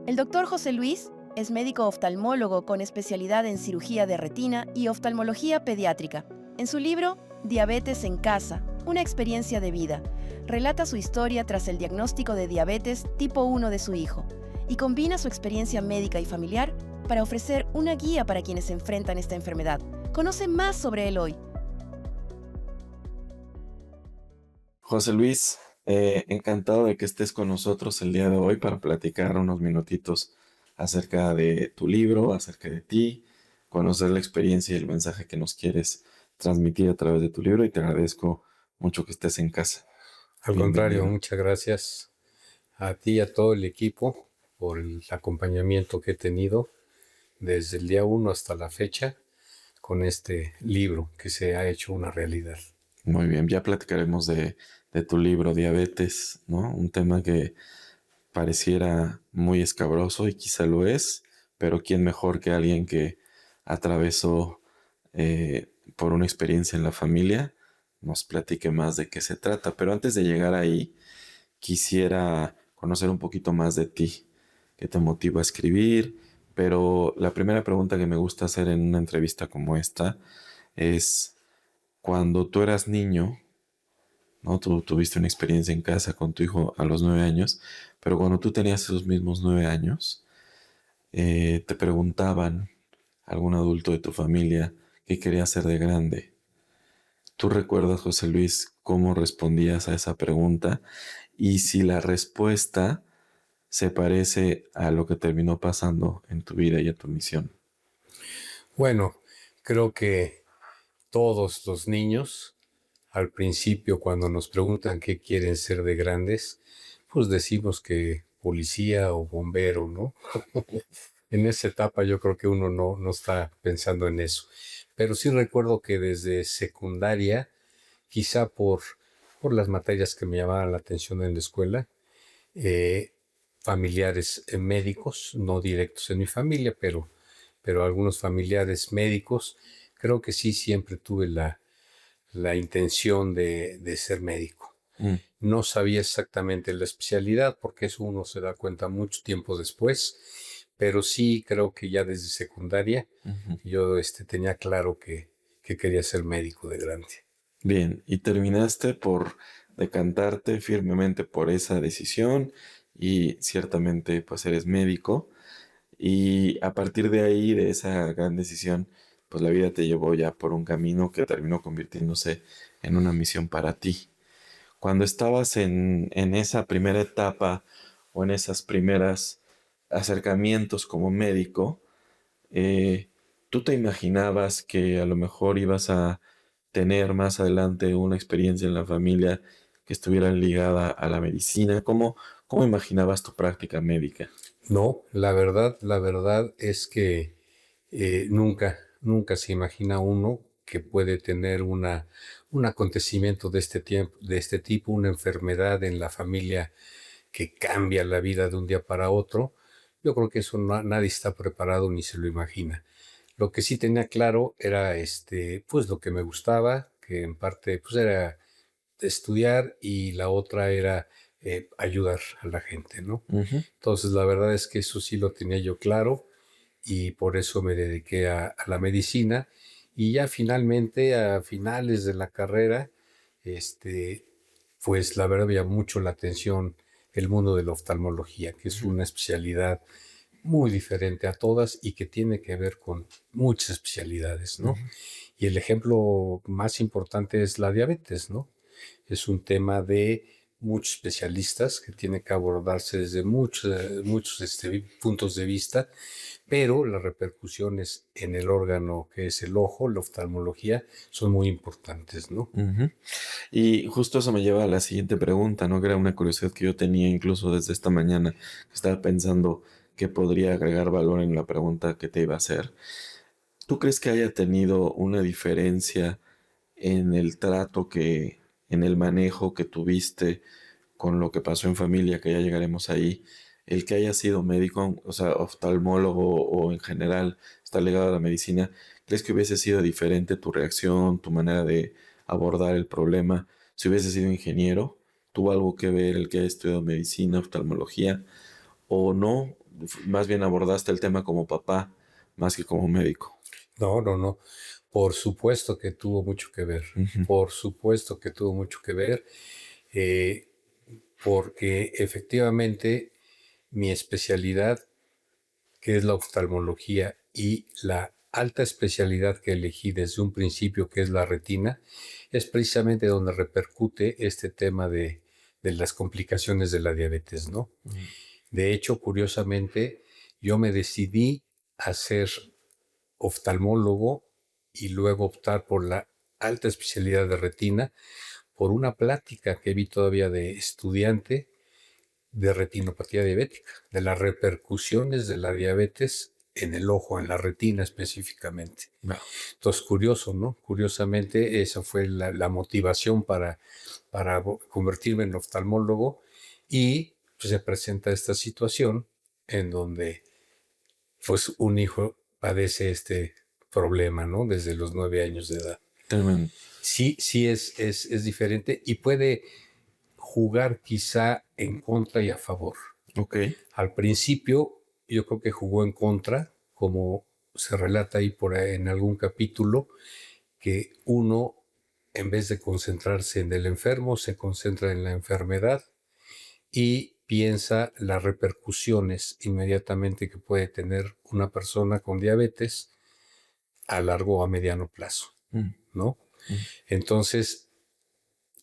El doctor José Luis es médico oftalmólogo con especialidad en cirugía de retina y oftalmología pediátrica. En su libro, Diabetes en casa, una experiencia de vida, relata su historia tras el diagnóstico de diabetes tipo 1 de su hijo y combina su experiencia médica y familiar para ofrecer una guía para quienes enfrentan esta enfermedad. Conoce más sobre él hoy. José Luis, encantado de que estés con nosotros el día de hoy para platicar unos minutitos acerca de tu libro, acerca de ti, conocer la experiencia y el mensaje que nos quieres transmitir a través de tu libro y te agradezco mucho que estés en casa. Al contrario, Bienvenido. muchas gracias a ti y a todo el equipo por el acompañamiento que he tenido desde el día 1 hasta la fecha con este libro que se ha hecho una realidad. Muy bien, ya platicaremos de tu libro Diabetes, ¿no? Un tema que pareciera muy escabroso y quizá lo es, pero ¿quién mejor que alguien que atravesó por una experiencia en la familia nos platique más de qué se trata? Pero antes de llegar ahí, quisiera conocer un poquito más de ti, qué te motiva a escribir, pero la primera pregunta que me gusta hacer en una entrevista como esta es, cuando tú eras niño, ¿no? Tú tuviste una experiencia en casa con tu hijo a los 9 años, pero cuando tú tenías esos mismos 9 años, te preguntaban algún adulto de tu familia qué querías ser de grande. ¿Tú recuerdas, José Luis, cómo respondías a esa pregunta? Y si la respuesta se parece a lo que terminó pasando en tu vida y en tu misión. Bueno, creo que todos los niños, al principio cuando nos preguntan qué quieren ser de grandes, pues decimos que policía o bombero, ¿no? En esa etapa yo creo que uno no está pensando en eso. Pero sí recuerdo que desde secundaria, quizá por las materias que me llamaban la atención en la escuela, eh, familiares médicos, no directos en mi familia, pero algunos familiares médicos, creo que sí siempre tuve la intención de ser médico. Mm, No sabía exactamente la especialidad, porque eso uno se da cuenta mucho tiempo después, pero sí creo que ya desde secundaria ujú. yo tenía claro que quería ser médico de grande. Bien, y terminaste por decantarte firmemente por esa decisión y ciertamente pues eres médico y a partir de ahí, de esa gran decisión, pues la vida te llevó ya por un camino que terminó convirtiéndose en una misión para ti. Cuando estabas en esa primera etapa o en esas primeras acercamientos como médico, eh, ¿tú te imaginabas que a lo mejor ibas a tener más adelante una experiencia en la familia que estuviera ligada a la medicina? ¿Cómo imaginabas tu práctica médica? No, la verdad es que nunca se imagina uno que puede tener un acontecimiento de este tiempo, de este tipo, una enfermedad en la familia que cambia la vida de un día para otro. Yo creo que eso nadie está preparado ni se lo imagina. Lo que sí tenía claro era pues lo que me gustaba, que en parte pues era estudiar y la otra era ayudar a la gente, ¿no? Ujú. Entonces la verdad es que eso sí lo tenía yo claro y por eso me dediqué a la medicina y ya finalmente a finales de la carrera, pues la verdad me llamó mucho la atención el mundo de la oftalmología, que es una especialidad muy diferente a todas y que tiene que ver con muchas especialidades, ¿no? Ujú. Y el ejemplo más importante es la diabetes, ¿no? Es un tema de muchos especialistas que tiene que abordarse desde muchos puntos de vista, pero las repercusiones en el órgano que es el ojo, la oftalmología, son muy importantes, ¿no? Ujú. Y justo eso me lleva a la siguiente pregunta, ¿no? Que era una curiosidad que yo tenía incluso desde esta mañana. Estaba pensando que podría agregar valor en la pregunta que te iba a hacer. ¿Tú crees que haya tenido una diferencia en el trato en el manejo que tuviste con lo que pasó en familia, que ya llegaremos ahí, el que haya sido médico, o sea, oftalmólogo o en general está ligado a la medicina, ¿crees que hubiese sido diferente tu reacción, tu manera de abordar el problema? Si hubiese sido ingeniero, ¿tuvo algo que ver el que haya estudiado medicina, oftalmología o no? más bien abordaste el tema como papá más que como médico. No, no, no. Por supuesto que tuvo mucho que ver. Ujú. Por supuesto que tuvo mucho que ver. eh, Porque efectivamente mi especialidad, que es la oftalmología, y la alta especialidad que elegí desde un principio, que es la retina, es precisamente donde repercute este tema de las complicaciones de la diabetes, ¿no? Ujú. De hecho, curiosamente, yo me decidí a ser oftalmólogo y luego optar por la alta especialidad de retina por una plática que vi todavía de estudiante de retinopatía diabética, de las repercusiones de la diabetes en el ojo, en la retina específicamente. Wow. Entonces, curioso, ¿no? Curiosamente, esa fue la motivación para convertirme en oftalmólogo y pues, se presenta esta situación en donde pues un hijo padece este problema, ¿no? Desde los 9 años de edad. Tremendo. Sí, sí es diferente y puede jugar quizá en contra y a favor. Ok. Al principio yo creo que jugó en contra, como se relata ahí por ahí en algún capítulo, que uno, en vez de concentrarse en el enfermo, se concentra en la enfermedad y piensa las repercusiones inmediatamente que puede tener una persona con diabetes a largo o a mediano plazo, Mm, ¿no? mm, Entonces,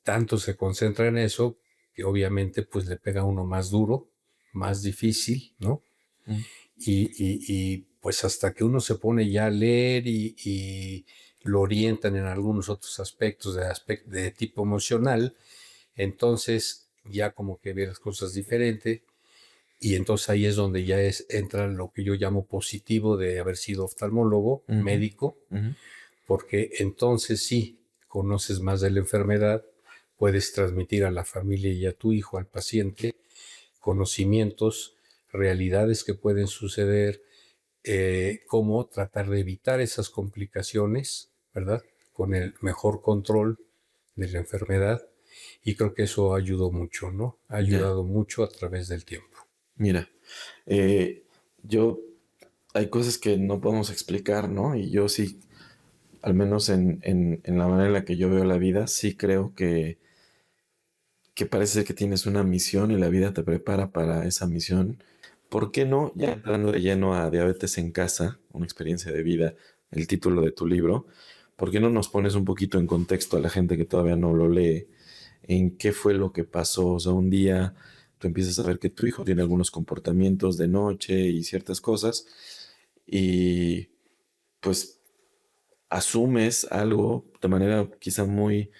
tanto se concentra en eso que obviamente pues le pega a uno más duro, más difícil, ¿no? mm. Y pues hasta que uno se pone ya a leer y lo orientan en algunos otros aspectos de tipo emocional, entonces ya como que ve las cosas diferente y entonces ahí es donde ya entra lo que yo llamo positivo de haber sido oftalmólogo, Ujú, médico, ujú. porque entonces sí conoces más de la enfermedad, puedes transmitir a la familia y a tu hijo, al paciente, conocimientos, realidades que pueden suceder, cómo tratar de evitar esas complicaciones, ¿verdad? Con el mejor control de la enfermedad. Y creo que eso ayudó mucho, ¿no? Ha Ya, ayudado mucho a través del tiempo. mira, eh, yo hay cosas que no podemos explicar, ¿no? Y yo sí, al menos en la manera en la que yo veo la vida, sí creo que parece que tienes una misión y la vida te prepara para esa misión. ¿Por qué no? Ya entrando de lleno a Diabetes en Casa, una experiencia de vida, el título de tu libro, ¿por qué no nos pones un poquito en contexto a la gente que todavía no lo lee? ¿En qué fue lo que pasó? O sea, un día tú empiezas a ver que tu hijo tiene algunos comportamientos de noche y ciertas cosas y pues asumes algo de manera quizá muy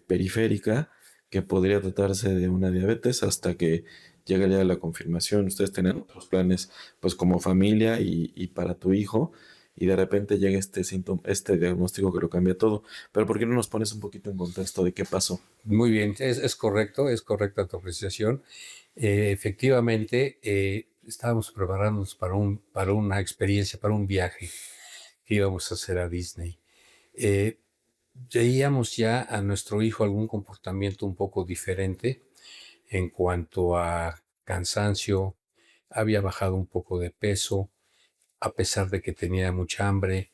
periférica que podría tratarse de una diabetes hasta que llega ya la confirmación. Ustedes tienen otros planes pues como familia y para tu hijo y de repente llega este síntoma, este diagnóstico que lo cambia todo. Pero ¿por qué no nos pones un poquito en contexto de qué pasó? Muy bien, es correcta tu apreciación. Efectivamente, estábamos preparándonos para una experiencia, para un viaje que íbamos a hacer a Disney. Eh, Veíamos ya a nuestro hijo algún comportamiento un poco diferente en cuanto a cansancio, había bajado un poco de peso, a pesar de que tenía mucha hambre,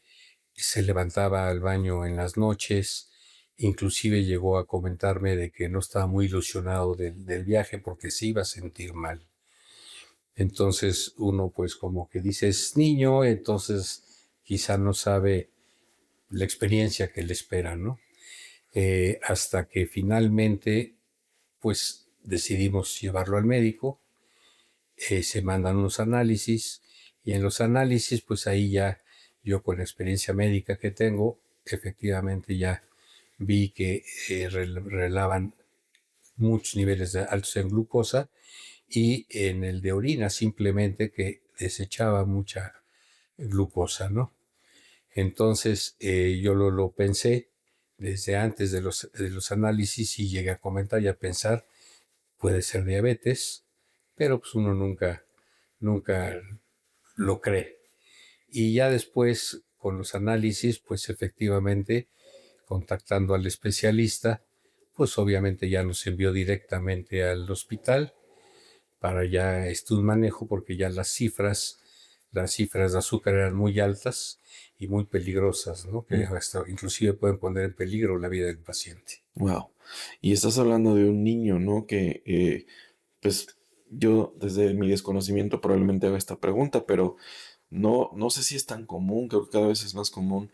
se levantaba al baño en las noches, inclusive llegó a comentarme de que no estaba muy ilusionado del viaje porque se iba a sentir mal. Entonces uno pues como que dice es niño, entonces quizá no sabe la experiencia que le espera, ¿no? Hasta que finalmente pues decidimos llevarlo al médico, se mandan unos análisis y en los análisis pues ahí ya yo con la experiencia médica que tengo efectivamente ya vi que relaban muchos niveles altos en glucosa y en el de orina simplemente que desechaba mucha glucosa, ¿no? Entonces yo lo pensé desde antes de los análisis y llegué a comentar y a pensar, puede ser diabetes, pero pues uno nunca lo cree. Y ya después, con los análisis, pues efectivamente, contactando al especialista, pues obviamente ya nos envió directamente al hospital para ya un manejo, porque ya las cifras de azúcar eran muy altas y muy peligrosas, ¿no? Que hasta inclusive pueden poner en peligro la vida del paciente. Wow. Y estás hablando de un niño, ¿no? Que, pues, yo desde mi desconocimiento probablemente haga esta pregunta, pero no sé si es tan común, creo que cada vez es más común,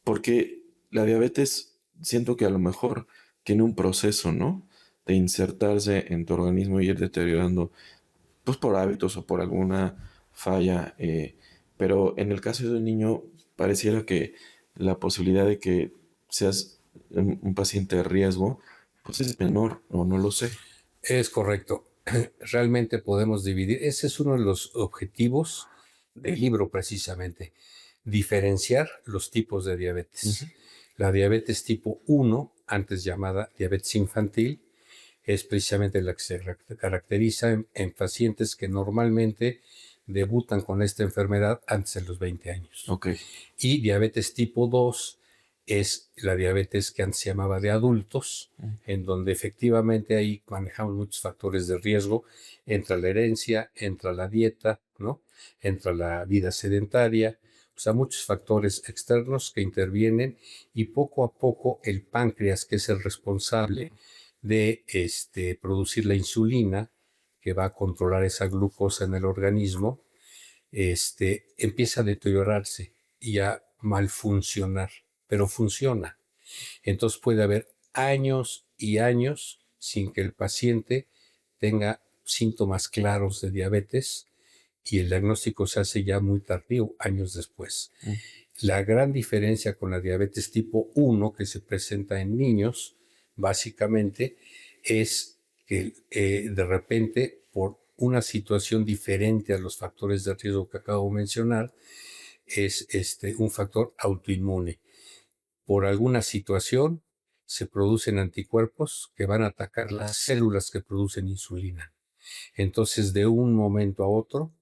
porque la diabetes siento que a lo mejor tiene un proceso, ¿no? De insertarse en tu organismo y ir deteriorando, pues por hábitos o por alguna falla. Pero en el caso de un niño, pareciera que la posibilidad de que seas un paciente de riesgo, pues es menor, o no lo sé. Es correcto. Realmente podemos dividir. Ese es uno de los objetivos del libro precisamente, diferenciar los tipos de diabetes. La diabetes tipo 1, antes llamada diabetes infantil, es precisamente la que se caracteriza en pacientes que normalmente debutan con esta enfermedad antes de los 20 años. Ok. Y diabetes tipo 2 es la diabetes que antes se llamaba de adultos, en donde efectivamente ahí manejamos muchos factores de riesgo. Entra la herencia, entra la dieta, ¿no? Entra la vida sedentaria, o sea, muchos factores externos que intervienen, y poco a poco el páncreas, que es el responsable de producir la insulina, que va a controlar esa glucosa en el organismo, empieza a deteriorarse y a malfuncionar, pero funciona. Entonces puede haber años y años sin que el paciente tenga síntomas claros de diabetes, y el diagnóstico se hace ya muy tardío, años después. La gran diferencia con la diabetes tipo 1, que se presenta en niños, básicamente, es que de repente, por una situación diferente a los factores de riesgo que acabo de mencionar, es un factor autoinmune. Por alguna situación se producen anticuerpos que van a atacar las células que producen insulina. Entonces, de un momento a otro,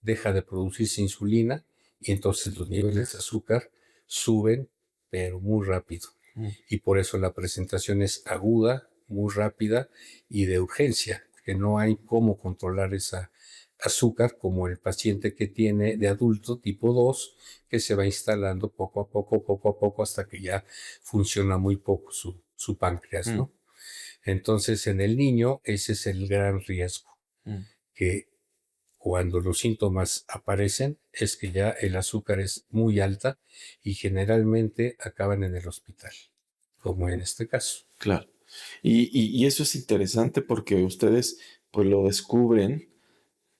deja de producirse insulina y entonces los niveles de azúcar suben, pero muy rápido. Y por eso la presentación es aguda, muy rápida y de urgencia, que no hay cómo controlar esa azúcar como el paciente que tiene de adulto tipo 2, que se va instalando poco a poco, hasta que ya funciona muy poco su páncreas, ¿no? Entonces, en el niño ese es el gran riesgo, que cuando los síntomas aparecen es que ya el azúcar es muy alta y generalmente acaban en el hospital, como en este caso. Claro. Y eso es interesante porque ustedes pues lo descubren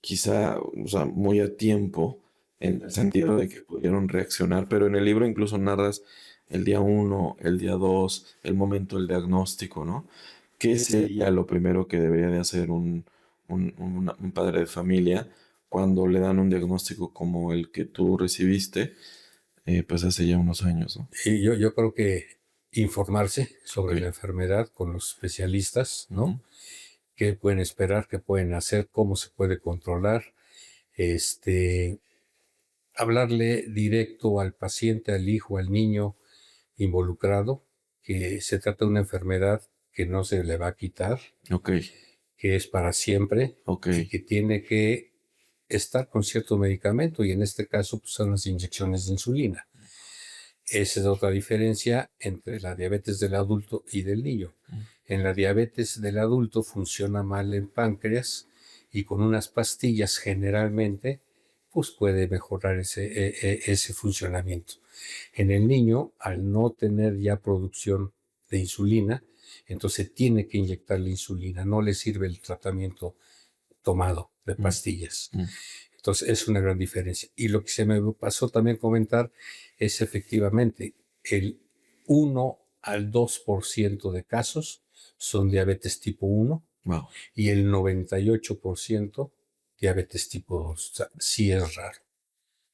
quizá, o sea, muy a tiempo, en el sentido de que pudieron reaccionar, pero en el libro incluso narras el día 1, el día 2, el momento del diagnóstico, ¿no? ¿Qué sería lo primero que debería de hacer un padre de familia cuando le dan un diagnóstico como el que tú recibiste, pues hace ya unos años, ¿no? Y yo creo que informarse sobre Ok. la enfermedad con los especialistas, ¿no? ¿Qué pueden esperar? ¿Qué pueden hacer? ¿Cómo se puede controlar? Hablarle directo al paciente, al hijo, al niño involucrado, que se trata de una enfermedad que no se le va a quitar, Ok, que es para siempre, ok. y que tiene que estar con cierto medicamento, y en este caso pues, son las inyecciones de insulina. Esa es otra diferencia entre la diabetes del adulto y del niño. En la diabetes del adulto funciona mal el páncreas, y con unas pastillas generalmente pues puede mejorar ese funcionamiento. En el niño, al no tener ya producción de insulina, entonces tiene que inyectarle insulina, no le sirve el tratamiento tomado de pastillas. Entonces es una gran diferencia. Y lo que se me pasó también comentar es efectivamente el 1 al 2% de casos son diabetes tipo 1 Wow. y el 98% diabetes tipo 2. O sea, sí es raro,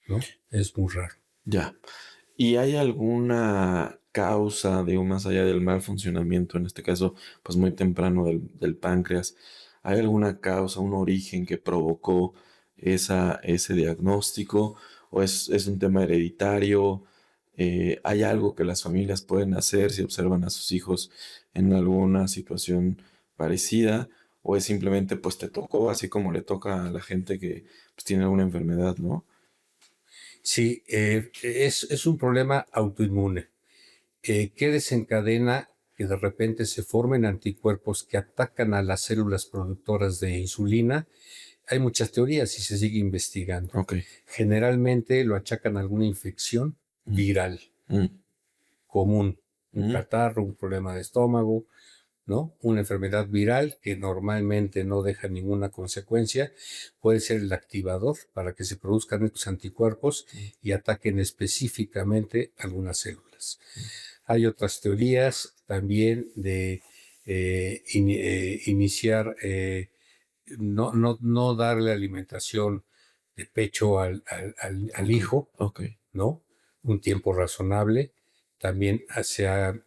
¿no? Es muy raro. Ya. ¿Y hay alguna causa, digo, más allá del mal funcionamiento, en este caso, pues muy temprano del páncreas? ¿Hay alguna causa, un origen que provocó ese diagnóstico? ¿O es un tema hereditario? ¿Hay algo que las familias pueden hacer si observan a sus hijos en alguna situación parecida? o es simplemente pues te tocó, así como le toca a la gente que pues, tiene alguna enfermedad, ¿no? Sí, es un problema autoinmune. ¿Qué desencadena que de repente se formen anticuerpos que atacan a las células productoras de insulina? Hay muchas teorías y se sigue investigando. Ok. Generalmente lo achacan a alguna infección Mm, viral mm, común, un mm, catarro, un problema de estómago, ¿no? Una enfermedad viral que normalmente no deja ninguna consecuencia, puede ser el activador para que se produzcan estos anticuerpos mm, y ataquen específicamente algunas células. Hay otras teorías también de iniciar, no darle alimentación de pecho al ok, hijo, ok. ¿no? Un tiempo razonable. También se ha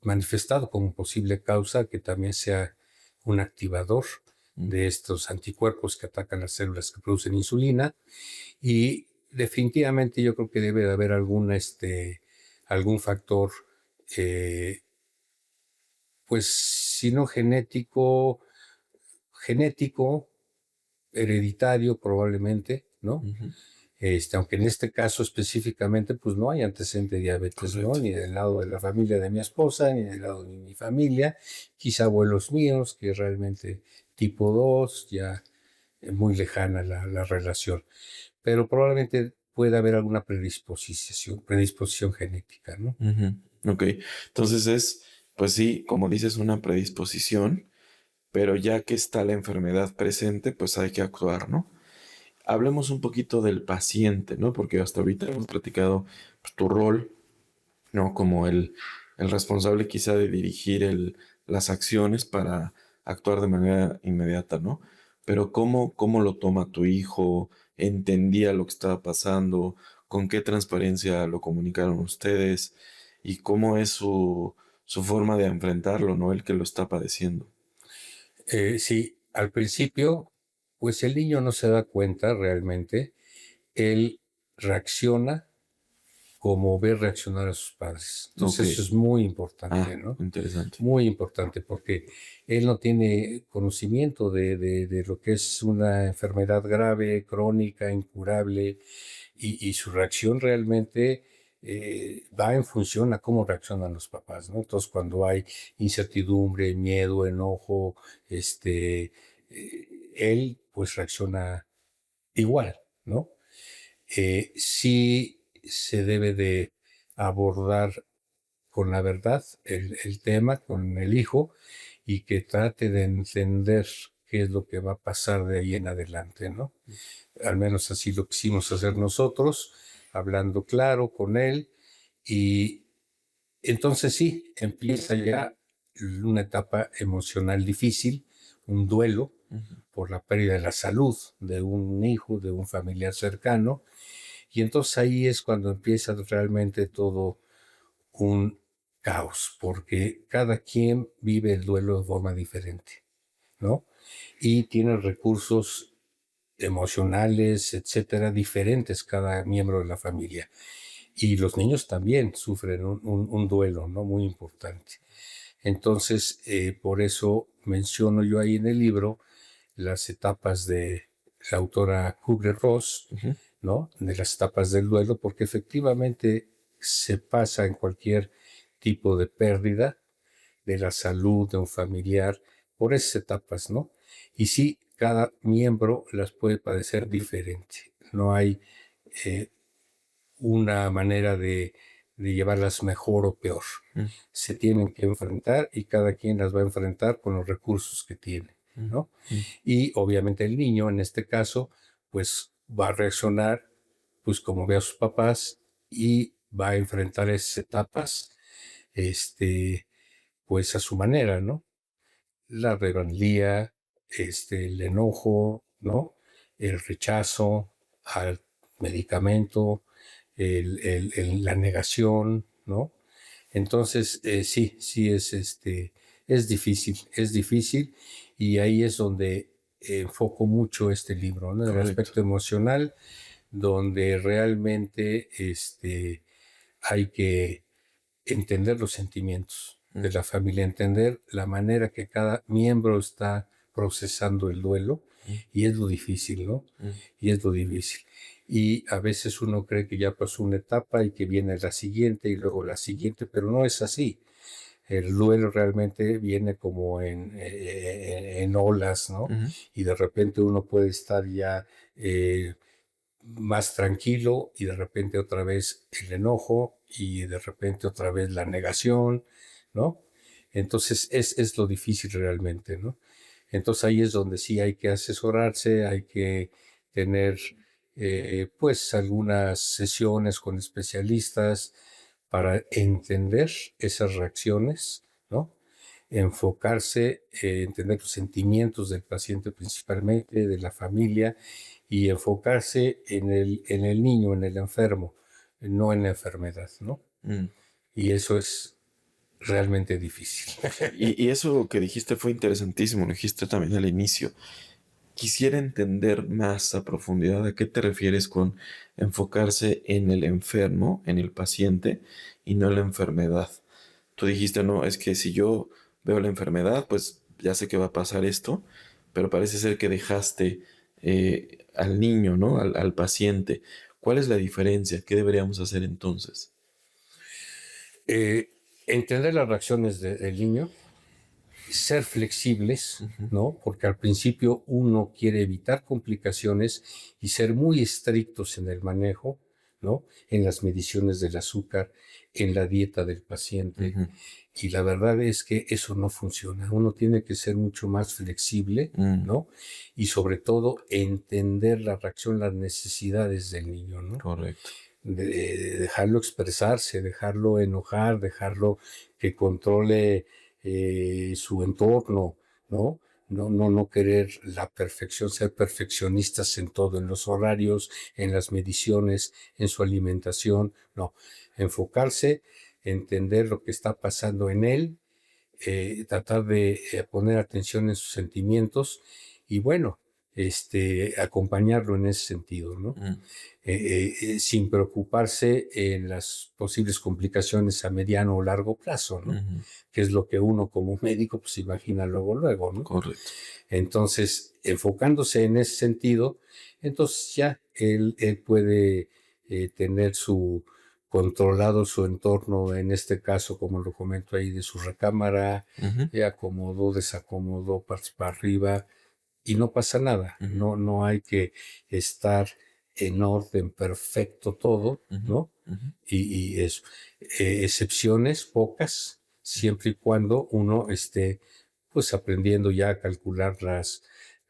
manifestado como posible causa que también sea un activador Mm, de estos anticuerpos que atacan las células que producen insulina. Y definitivamente yo creo que debe de haber algún factor, eh, pues si no genético, hereditario probablemente, ¿no? ujú, Aunque en este caso específicamente, pues no hay antecedente de diabetes, ¿no? correcto. Ni del lado de la familia de mi esposa, ni del lado de mi familia, quizá abuelos míos, que realmente tipo 2 ya es muy lejana la relación, pero probablemente pueda haber alguna predisposición genética, ¿no? Ujú, ok. Entonces es, pues sí, como dices, una predisposición, pero ya que está la enfermedad presente, pues hay que actuar, ¿no? Hablemos un poquito del paciente, ¿no? Porque hasta ahorita hemos platicado pues, tu rol, ¿no? Como el responsable quizá de dirigir las acciones para actuar de manera inmediata, ¿no? Pero ¿cómo lo toma tu hijo? ¿Entendía lo que estaba pasando? ¿Con qué transparencia lo comunicaron ustedes? ¿Y cómo es su forma de enfrentarlo, ¿no? El que lo está padeciendo. Sí, al principio, pues el niño no se da cuenta realmente, él reacciona como ve reaccionar a sus padres. Ok. Entonces eso es muy importante, Ah, ¿no? interesante. Muy importante porque él no tiene conocimiento de lo que es una enfermedad grave, crónica, incurable, y su reacción realmente va en función a cómo reaccionan los papás, ¿no? Entonces, cuando hay incertidumbre, miedo, enojo, él pues reacciona igual, ¿no? Sí se debe de abordar con la verdad el tema, con el hijo, y que trate de entender qué es lo que va a pasar de ahí en adelante, ¿no? Al menos así lo quisimos hacer nosotros, hablando claro con él, y entonces sí, empieza ya una etapa emocional difícil, un duelo Ujú, por la pérdida de la salud de un hijo, de un familiar cercano, y entonces ahí es cuando empieza realmente todo un caos, porque cada quien vive el duelo de forma diferente, ¿no? Y tiene recursos emocionales, etcétera, diferentes cada miembro de la familia. Y los niños también sufren un duelo, ¿no? Muy importante. Entonces, por eso menciono yo ahí en el libro las etapas de la autora Kubler-Ross, ujú, ¿no? De las etapas del duelo, porque efectivamente se pasa en cualquier tipo de pérdida de la salud de un familiar por esas etapas, ¿no? Y sí, cada miembro las puede padecer diferente. No hay eh, una manera de llevarlas mejor o peor. mm, Se tienen que enfrentar y cada quien las va a enfrentar con los recursos que tiene, mm, ¿no? mm, Y obviamente el niño, en este caso, pues va a reaccionar, pues como ve a sus papás y va a enfrentar esas etapas, este, pues a su manera, ¿no? La rebeldía, el enojo, ¿no? El rechazo al medicamento, la negación, ¿no? Entonces, sí, sí es difícil y ahí es donde enfoco mucho este libro, ¿no? El correcto. aspecto emocional, donde realmente hay que entender los sentimientos Mm, de la familia, entender la manera que cada miembro está procesando el duelo y es lo difícil, ¿no? Y es lo difícil. Y a veces uno cree que ya pasó una etapa y que viene la siguiente y luego la siguiente, pero no es así. El duelo realmente viene como en olas, ¿no? Ujú. Y de repente uno puede estar ya más tranquilo y de repente otra vez el enojo y de repente otra vez la negación, ¿no? Entonces es lo difícil realmente, ¿no? Entonces ahí es donde sí hay que asesorarse, hay que tener pues algunas sesiones con especialistas para entender esas reacciones, ¿no? Enfocarse, entender los sentimientos del paciente principalmente, de la familia, y enfocarse en el niño, en el enfermo, no en la enfermedad, ¿no? Mm. Y eso es realmente difícil. Y eso que dijiste fue interesantísimo, lo dijiste también al inicio. Quisiera entender más a profundidad a qué te refieres con enfocarse en el enfermo, en el paciente, y no en la enfermedad. Tú dijiste, no, es que si yo veo la enfermedad, pues ya sé que va a pasar esto, pero parece ser que dejaste al niño, ¿no? Al paciente. ¿Cuál es la diferencia? ¿Qué deberíamos hacer entonces? Eh, Entender las reacciones del niño, ser flexibles, Ujú, ¿no? Porque al principio uno quiere evitar complicaciones y ser muy estrictos en el manejo, ¿no? En las mediciones del azúcar, en la dieta del paciente. ujú, Y la verdad es que eso no funciona. Uno tiene que ser mucho más flexible, mm, ¿no? Y sobre todo entender la reacción, las necesidades del niño, ¿no? correcto. De dejarlo expresarse, dejarlo enojar, dejarlo que controle su entorno, ¿no? No querer la perfección, ser perfeccionistas en todo, en los horarios, en las mediciones, en su alimentación, no. Enfocarse, entender lo que está pasando en él, tratar de poner atención en sus sentimientos y bueno, acompañarlo en ese sentido, ¿no? Mm, Sin preocuparse en las posibles complicaciones a mediano o largo plazo, ¿no? ujú, Que es lo que uno como médico pues imagina luego, ¿no? correcto. Entonces, enfocándose en ese sentido, entonces ya él puede tener su controlado su entorno, en este caso, como lo comento ahí, de su recámara, Ujú, acomodó, desacomodó, para arriba, y no pasa nada. ujú, No hay que estar en orden perfecto todo, ujú, ¿no? ujú, Y eso. Excepciones pocas, siempre y cuando uno esté pues aprendiendo ya a calcular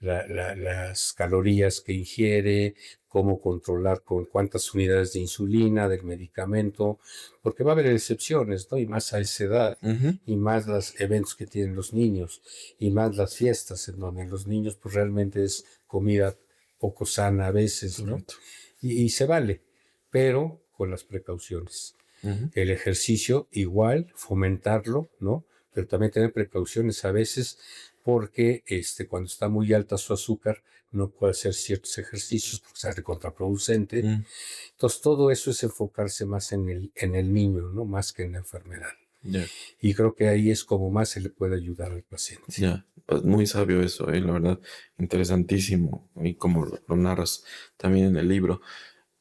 las calorías que ingiere, cómo controlar con cuántas unidades de insulina, del medicamento, porque va a haber excepciones, ¿no? Y más a esa edad, ujú, y más los eventos que tienen los niños, y más las fiestas en donde los niños pues realmente es comida poco sana a veces, ¿no? correcto. Y se vale, pero con las precauciones. Ujú, El ejercicio igual, fomentarlo, ¿no? Pero también tener precauciones a veces porque cuando está muy alta su azúcar no puede hacer ciertos ejercicios porque sale contraproducente. mm, Entonces todo eso es enfocarse más en el niño, ¿no? Más que en la enfermedad. ya. Y creo que ahí es como más se le puede ayudar al paciente. Ya, pues muy sabio eso, la verdad, interesantísimo, y como lo narras también en el libro.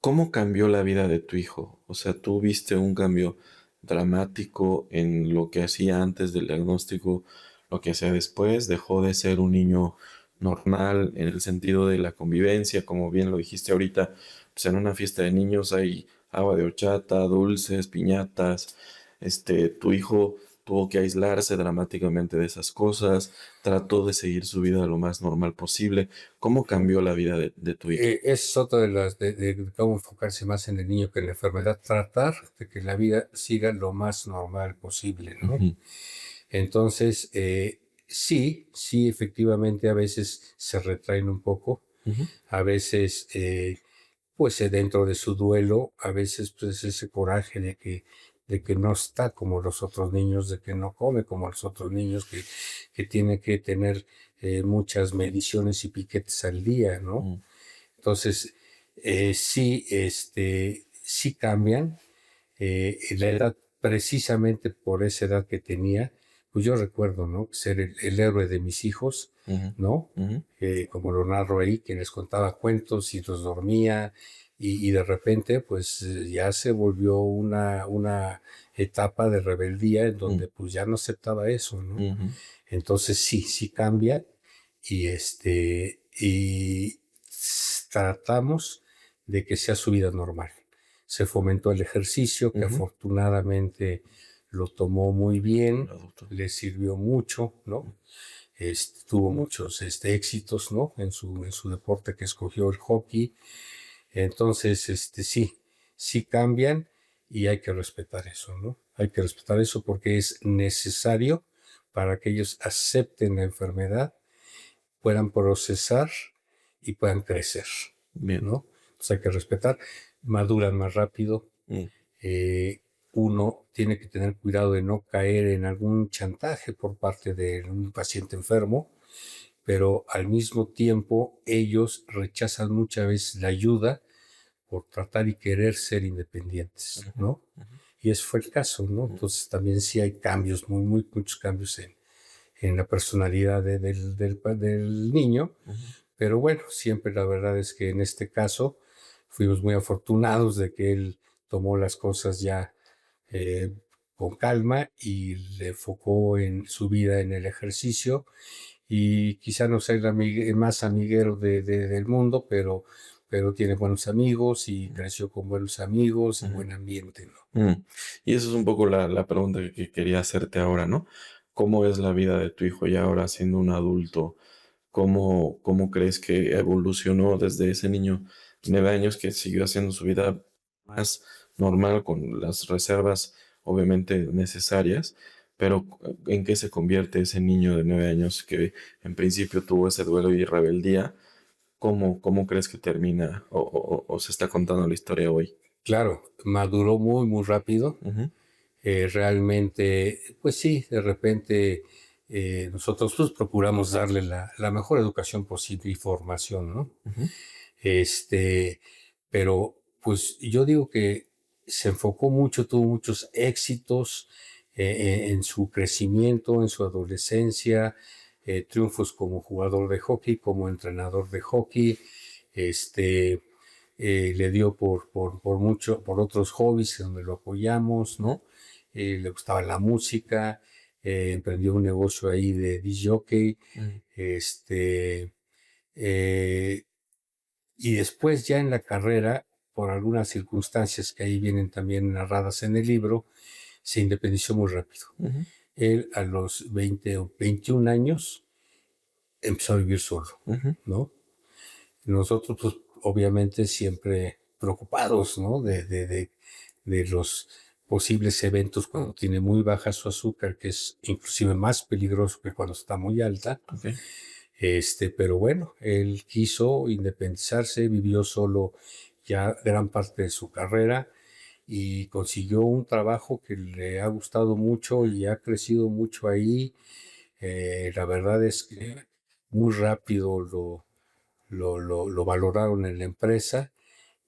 ¿Cómo cambió la vida de tu hijo? O sea, ¿tú viste un cambio dramático en lo que hacía antes del diagnóstico, lo que hacía después? ¿Dejó de ser un niño normal en el sentido de la convivencia, como bien lo dijiste ahorita? Pues en una fiesta de niños hay agua de horchata, dulces, piñatas. Tu hijo tuvo que aislarse dramáticamente de esas cosas, trató de seguir su vida lo más normal posible. ¿Cómo cambió la vida de tu hijo? Es otra de las de cómo enfocarse más en el niño que en la enfermedad, tratar de que la vida siga lo más normal posible, ¿no? Ujú, Entonces, sí, efectivamente a veces se retraen un poco, ujú, a veces, pues dentro de su duelo, a veces pues ese coraje de que no está como los otros niños, de que no come como los otros niños, que tiene que tener muchas mediciones y piquetes al día, ¿no? mm, Entonces, sí, sí cambian. La edad, precisamente por esa edad que tenía, pues yo recuerdo, ¿no? Ser el héroe de mis hijos, Ujú, ¿no? ujú, Como lo narro ahí, que les contaba cuentos y los dormía, y de repente, pues ya se volvió una etapa de rebeldía en donde pues ya no aceptaba eso, ¿no? ujú, Entonces sí cambia, y tratamos de que sea su vida normal. Se fomentó el ejercicio, que ujú. afortunadamente lo tomó muy bien, El adulto. le sirvió mucho, ¿no? Tuvo muchos éxitos, ¿no? En su deporte que escogió, el hockey. Entonces, sí cambian, y hay que respetar eso, ¿no? Hay que respetar eso porque es necesario para que ellos acepten la enfermedad, puedan procesar y puedan crecer, Bien. ¿no? Entonces hay que respetar, maduran más rápido. Mm, eh, Uno tiene que tener cuidado de no caer en algún chantaje por parte de un paciente enfermo, pero al mismo tiempo ellos rechazan muchas veces la ayuda por tratar y querer ser independientes, ujú, ¿no? ujú, Y ese fue el caso, ¿no? ujú, Entonces también sí hay cambios, muchos cambios en la personalidad del niño, ujú. pero bueno, siempre la verdad es que en este caso fuimos muy afortunados de que él tomó las cosas ya eh, con calma y le enfocó en su vida en el ejercicio, y quizá no sea el más amiguero del mundo, pero tiene buenos amigos y creció con buenos amigos y Ujú. buen ambiente, ¿no? Y eso es un poco la pregunta que quería hacerte ahora, ¿no? ¿Cómo es la vida de tu hijo ya ahora siendo un adulto? ¿Cómo crees que evolucionó desde ese niño de 9 años que siguió haciendo su vida más normal con las reservas obviamente necesarias? Pero ¿en qué se convierte ese niño de 9 años que en principio tuvo ese duelo y rebeldía? ¿Cómo crees que termina o se está contando la historia hoy? Claro, maduró muy rápido. Ujú, Realmente, pues sí, de repente nosotros pues procuramos darle la mejor educación posible y formación, ¿no? ujú, Este, pero pues yo digo que se enfocó mucho, tuvo muchos éxitos en su crecimiento, en su adolescencia, triunfos como jugador de hockey, como entrenador de hockey. este, Le dio por otros hobbies donde lo apoyamos, ¿no? Le gustaba la música, emprendió un negocio ahí de disc jockey. ujú, este, eh, y después ya en la carrera, por algunas circunstancias que ahí vienen también narradas en el libro, se independizó muy rápido. ujú, Él a los 20 o 21 años empezó a vivir solo, ujú, ¿no? Nosotros, pues, obviamente siempre preocupados, ¿no? De los posibles eventos cuando tiene muy baja su azúcar, que es inclusive más peligroso que cuando está muy alta. ok, Pero bueno, él quiso independizarse, vivió solo ya gran parte de su carrera y consiguió un trabajo que le ha gustado mucho y ha crecido mucho ahí. La verdad es que muy rápido lo valoraron en la empresa,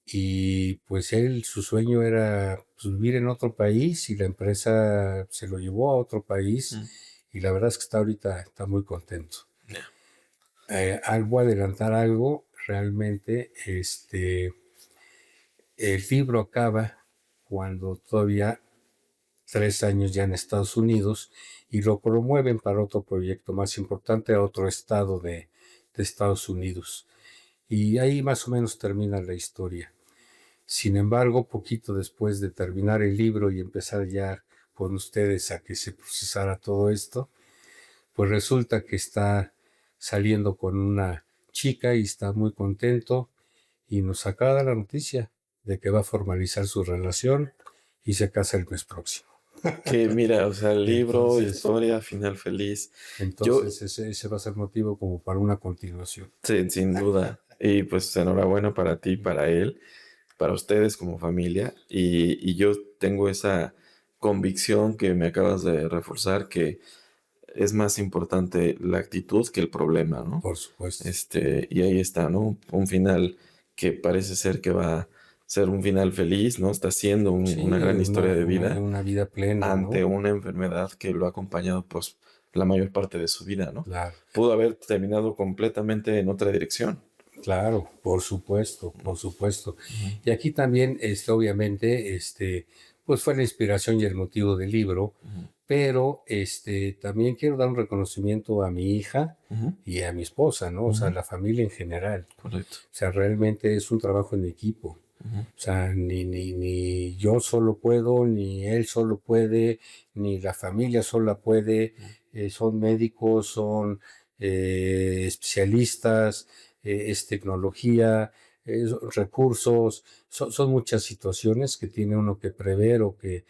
y pues él, su sueño era pues, vivir en otro país, y la empresa se lo llevó a otro país, mm, y la verdad es que está muy contento. ya, Voy a adelantar algo, realmente, el libro acaba cuando todavía 3 años ya en Estados Unidos, y lo promueven para otro proyecto más importante a otro estado de Estados Unidos. Y ahí más o menos termina la historia. Sin embargo, poquito después de terminar el libro y empezar ya con ustedes a que se procesara todo esto, pues resulta que está saliendo con una chica y está muy contento, y nos acaba de dar la noticia de que va a formalizar su relación y se casa el mes próximo. que mira, o sea, libro, Entonces, historia, final feliz. Yo, entonces ese va a ser motivo como para una continuación. sin duda, y pues enhorabuena para ti, para él, para ustedes como familia, y yo tengo esa convicción que me acabas de reforzar, que es más importante la actitud que el problema, ¿no? Por supuesto. Y ahí está, ¿no? Un final que parece ser que va ser un final feliz, ¿no? Está haciendo Sí, una gran historia de vida una vida plena, ante ¿no? una enfermedad que lo ha acompañado pues la mayor parte de su vida, ¿no? Claro, Pudo haber terminado completamente en otra dirección. claro, por supuesto, por supuesto. Ujú, Y aquí también, obviamente, pues fue la inspiración y el motivo del libro, ujú, pero también quiero dar un reconocimiento a mi hija ujú, y a mi esposa, ¿no? O sea, a ujú. la familia en general. Correcto. O sea, realmente es un trabajo en equipo. Ujú, O sea, ni yo solo puedo, ni él solo puede, ni la familia sola puede. Son médicos, son especialistas, es tecnología, recursos. Son muchas situaciones que tiene uno que prever o que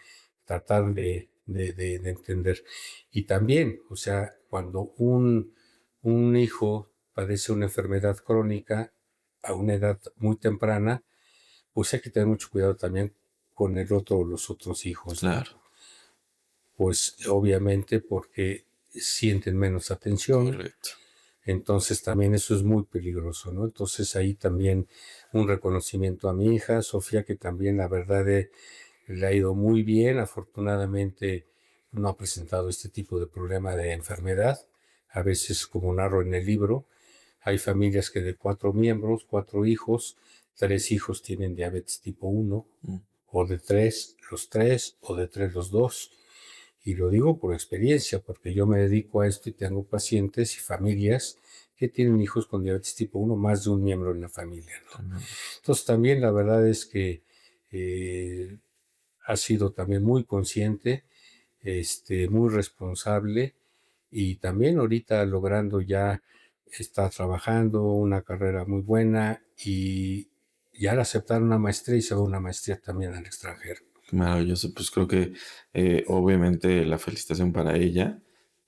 tratar de entender. Y también, o sea, cuando un hijo padece una enfermedad crónica a una edad muy temprana, pues hay que tener mucho cuidado también con el otro o los otros hijos, ¿no? claro, Pues obviamente porque sienten menos atención, correcto. entonces también eso es muy peligroso, ¿no? Entonces ahí también un reconocimiento a mi hija, Sofía, que también la verdad le ha ido muy bien, afortunadamente no ha presentado este tipo de problema de enfermedad, a veces como narro en el libro, hay familias que de 4 miembros, 4 hijos, 3 hijos tienen diabetes tipo 1, Mm, o de 3, o de 3, los 2. Y lo digo por experiencia, porque yo me dedico a esto y tengo pacientes y familias que tienen hijos con diabetes tipo 1, más de un miembro en la familia, ¿no? tremendo. Entonces también la verdad es que eh, ha sido también muy consciente, muy responsable y también ahorita logrando ya está trabajando una carrera muy buena y al aceptar una maestría y se va una maestría también al extranjero. Maravilloso, pues creo que obviamente la felicitación para ella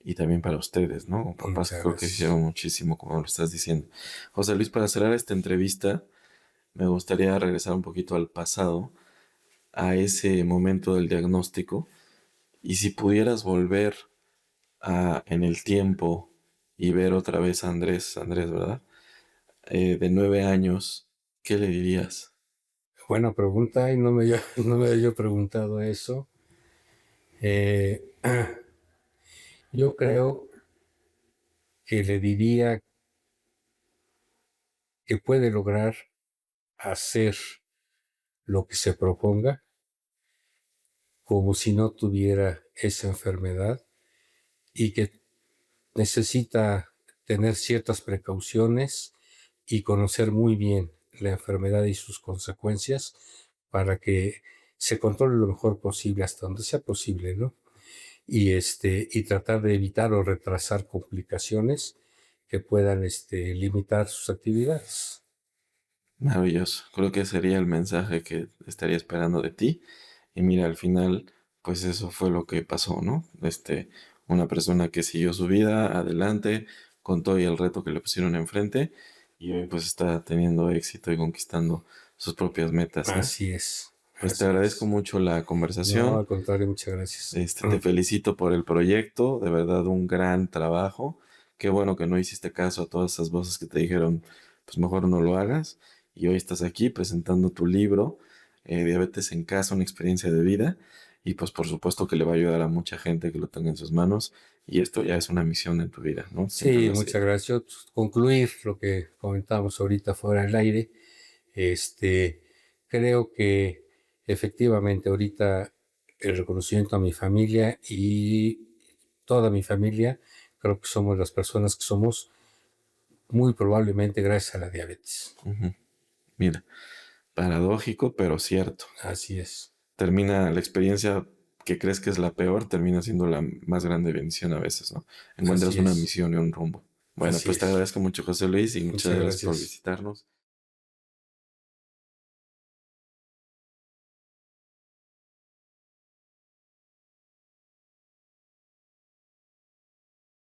y también para ustedes, ¿no? Como papás Muchas creo que gracias. hicieron muchísimo, como lo estás diciendo. José Luis, para cerrar esta entrevista, me gustaría regresar un poquito al pasado, a ese momento del diagnóstico, y si pudieras volver en el tiempo y ver otra vez a Andrés, ¿verdad? De 9 años, ¿qué le dirías? Buena pregunta y no me había yo preguntado eso. Eh, yo creo que le diría que puede lograr hacer lo que se proponga como si no tuviera esa enfermedad y que necesita tener ciertas precauciones y conocer muy bien la enfermedad y sus consecuencias para que se controle lo mejor posible hasta donde sea posible, ¿no? Y tratar de evitar o retrasar complicaciones que puedan limitar sus actividades. Maravilloso. Creo que sería el mensaje que estaría esperando de ti. Y mira, al final, pues eso fue lo que pasó, ¿no? Una persona que siguió su vida adelante con todo y el reto que le pusieron enfrente y hoy pues está teniendo éxito y conquistando sus propias metas, ¿no? Así es, Pues te así agradezco es. mucho la No, conversación. al contrario, muchas gracias. Te felicito por el proyecto, de verdad un gran trabajo. Qué bueno que no hiciste caso a todas esas voces que te dijeron, pues mejor no lo hagas. Y hoy estás aquí presentando tu libro, Diabetes en Casa, una experiencia de vida. Y pues por supuesto que le va a ayudar a mucha gente que lo tenga en sus manos. Y esto ya es una misión en tu vida, ¿no? Siempre Sí, lo ha muchas sido. gracias. Yo, concluir lo que comentamos ahorita fuera del aire, este, creo que efectivamente ahorita el reconocimiento a mi familia y toda mi familia, creo que somos las personas que somos muy probablemente gracias a la diabetes. Ujú. Mira, paradójico, pero cierto. Así es. Termina la experiencia que crees que es la peor, termina siendo la más grande bendición a veces, ¿no? Así Encuentras una es. misión y un rumbo. Bueno, Así pues te es. agradezco mucho, José Luis, y muchas Muchas gracias por gracias. visitarnos.